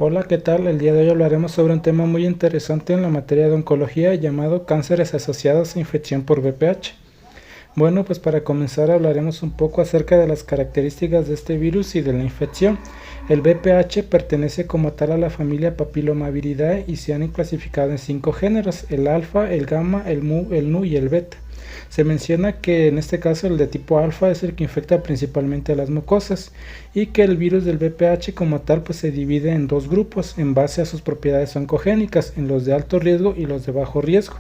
Hola, ¿qué tal? El día de hoy hablaremos sobre un tema muy interesante en la materia de oncología llamado cánceres asociados a infección por VPH. Bueno, pues para comenzar hablaremos un poco acerca de las características de este virus y de la infección. El VPH pertenece como tal a la familia Papillomaviridae y se han clasificado en 5 géneros: el alfa, el gamma, el mu, el nu y el beta. Se menciona que en este caso el de tipo alfa es el que infecta principalmente a las mucosas y que el virus del VPH como tal pues se divide en dos grupos en base a sus propiedades oncogénicas, en los de alto riesgo y los de bajo riesgo.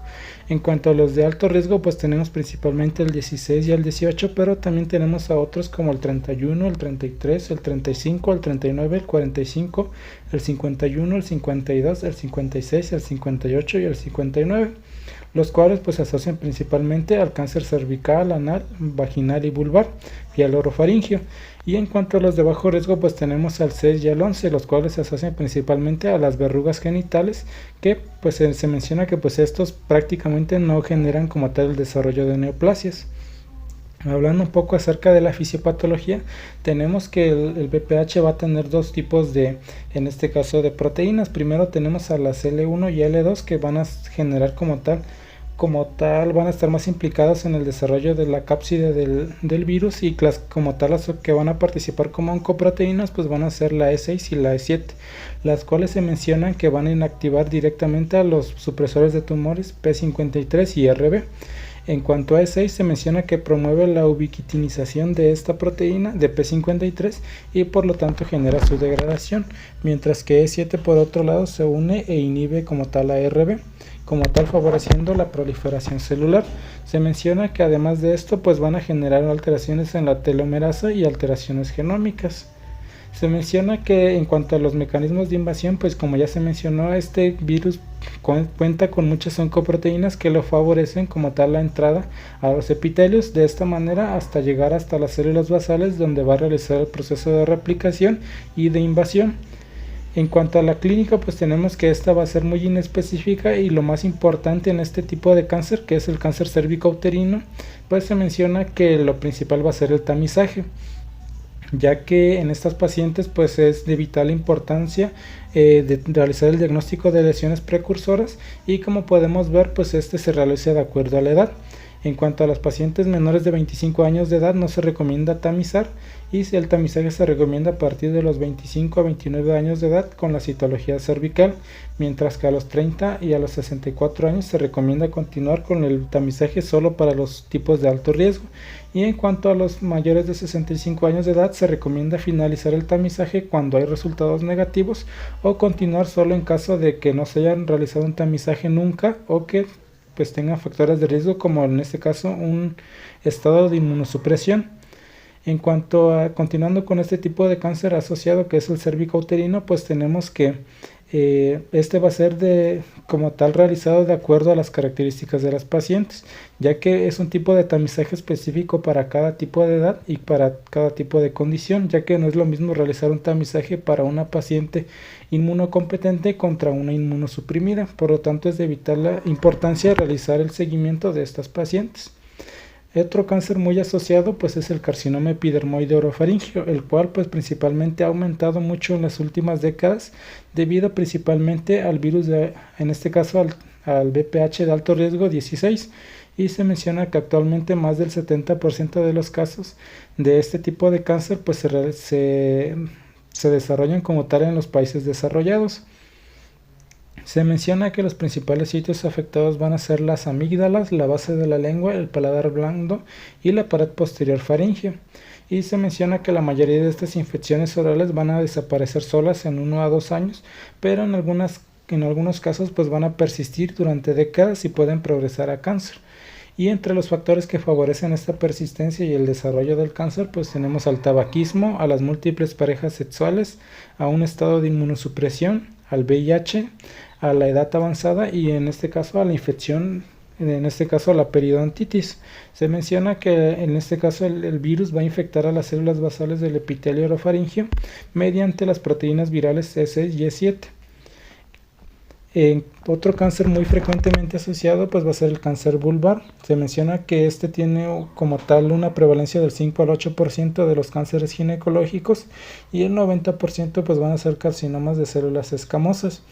En cuanto a los de alto riesgo pues tenemos principalmente el 16 y el 18, pero también tenemos a otros como el 31, el 33, el 35, el 39, el 45, el 51, el 52, el 56, el 58 y el 59, los cuales pues se asocian principalmente al cáncer cervical, anal, vaginal y vulvar y al orofaringio. Y en cuanto a los de bajo riesgo pues tenemos al 6 y al 11, los cuales se asocian principalmente a las verrugas genitales, que pues se menciona que pues estos prácticamente no generan como tal el desarrollo de neoplasias. Hablando un poco acerca de la fisiopatología, tenemos que el VPH va a tener dos tipos en este caso, de proteínas. Primero tenemos a las L1 y L2 que van a generar como tal van a estar más implicadas en el desarrollo de la cápside del virus, y como tal las que van a participar como oncoproteínas pues van a ser la E6 y la E7, las cuales se mencionan que van a inactivar directamente a los supresores de tumores P53 y RB. En cuanto a E6, se menciona que promueve la ubiquitinización de esta proteína de P53 y por lo tanto genera su degradación, mientras que E7 por otro lado se une e inhibe como tal a RB, como tal favoreciendo la proliferación celular. Se menciona que además de esto pues van a generar alteraciones en la telomerasa y alteraciones genómicas. Se menciona que en cuanto a los mecanismos de invasión, pues como ya se mencionó, este virus cuenta con muchas oncoproteínas que lo favorecen como tal la entrada a los epitelios, de esta manera hasta llegar hasta las células basales, donde va a realizar el proceso de replicación y de invasión. En cuanto a la clínica, pues tenemos que esta va a ser muy inespecífica, y lo más importante en este tipo de cáncer, que es el cáncer cérvico-uterino, pues se menciona que lo principal va a ser el tamizaje, ya que en estas pacientes pues es de vital importancia de realizar el diagnóstico de lesiones precursoras, y como podemos ver pues este se realiza de acuerdo a la edad. En cuanto a las pacientes menores de 25 años de edad no se recomienda tamizar, y el tamizaje se recomienda a partir de los 25 a 29 años de edad con la citología cervical, mientras que a los 30 y a los 64 años se recomienda continuar con el tamizaje solo para los tipos de alto riesgo. Y en cuanto a los mayores de 65 años de edad se recomienda finalizar el tamizaje cuando hay resultados negativos, o continuar solo en caso de que no se hayan realizado un tamizaje nunca o que pues tengan factores de riesgo, como en este caso un estado de inmunosupresión. En cuanto a continuando con este tipo de cáncer asociado, que es el cérvico-uterino, pues tenemos que este va a ser como tal realizado de acuerdo a las características de las pacientes, ya que es un tipo de tamizaje específico para cada tipo de edad y para cada tipo de condición, ya que no es lo mismo realizar un tamizaje para una paciente inmunocompetente contra una inmunosuprimida. Por lo tanto es de vital importancia realizar el seguimiento de estas pacientes. Otro cáncer muy asociado pues es el carcinoma epidermoide orofaringio, el cual pues principalmente ha aumentado mucho en las últimas décadas debido principalmente al virus en este caso al VPH de alto riesgo 16, y se menciona que actualmente más del 70% de los casos de este tipo de cáncer pues se desarrollan como tal en los países desarrollados. Se menciona que los principales sitios afectados van a ser las amígdalas, la base de la lengua, el paladar blando y la pared posterior faríngea. Y se menciona que la mayoría de estas infecciones orales van a desaparecer solas en 1 a 2 años, pero en algunos casos pues van a persistir durante décadas y pueden progresar a cáncer. Y entre los factores que favorecen esta persistencia y el desarrollo del cáncer pues tenemos al tabaquismo, a las múltiples parejas sexuales, a un estado de inmunosupresión, al VIH, a la edad avanzada y en este caso a la infección, en este caso a la periodontitis. Se menciona que en este caso el virus va a infectar a las células basales del epitelio orofaringio mediante las proteínas virales E6 y E7. Otro cáncer muy frecuentemente asociado pues va a ser el cáncer vulvar. Se menciona que este tiene como tal una prevalencia del 5 al 8% de los cánceres ginecológicos y el 90% pues van a ser carcinomas de células escamosas.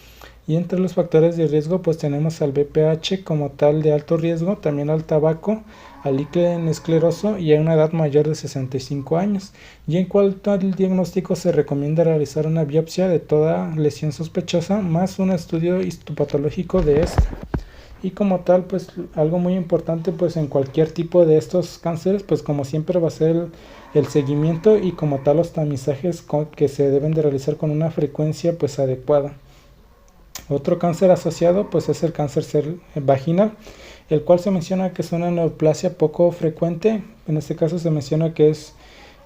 Y entre los factores de riesgo pues tenemos al BPH como tal de alto riesgo, también al tabaco, al líquen escleroso y a una edad mayor de 65 años. Y en cuanto al diagnóstico se recomienda realizar una biopsia de toda lesión sospechosa más un estudio histopatológico de esta. Y como tal, pues algo muy importante pues en cualquier tipo de estos cánceres, pues como siempre va a ser el seguimiento y como tal los tamizajes que se deben de realizar con una frecuencia pues adecuada. Otro cáncer asociado pues es el cáncer vaginal, el cual se menciona que es una neoplasia poco frecuente. En este caso se menciona que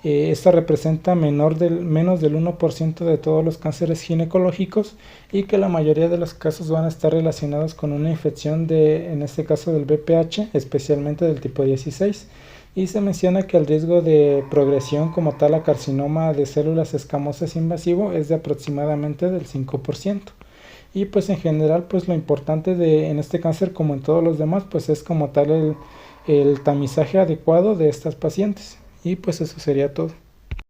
esta representa menos del 1% de todos los cánceres ginecológicos y que la mayoría de los casos van a estar relacionados con una infección en este caso del VPH, especialmente del tipo 16. Y se menciona que el riesgo de progresión como tal a carcinoma de células escamosas invasivo es de aproximadamente del 5%. Y pues en general pues lo importante en este cáncer como en todos los demás pues es como tal el tamizaje adecuado de estas pacientes. Y pues eso sería todo.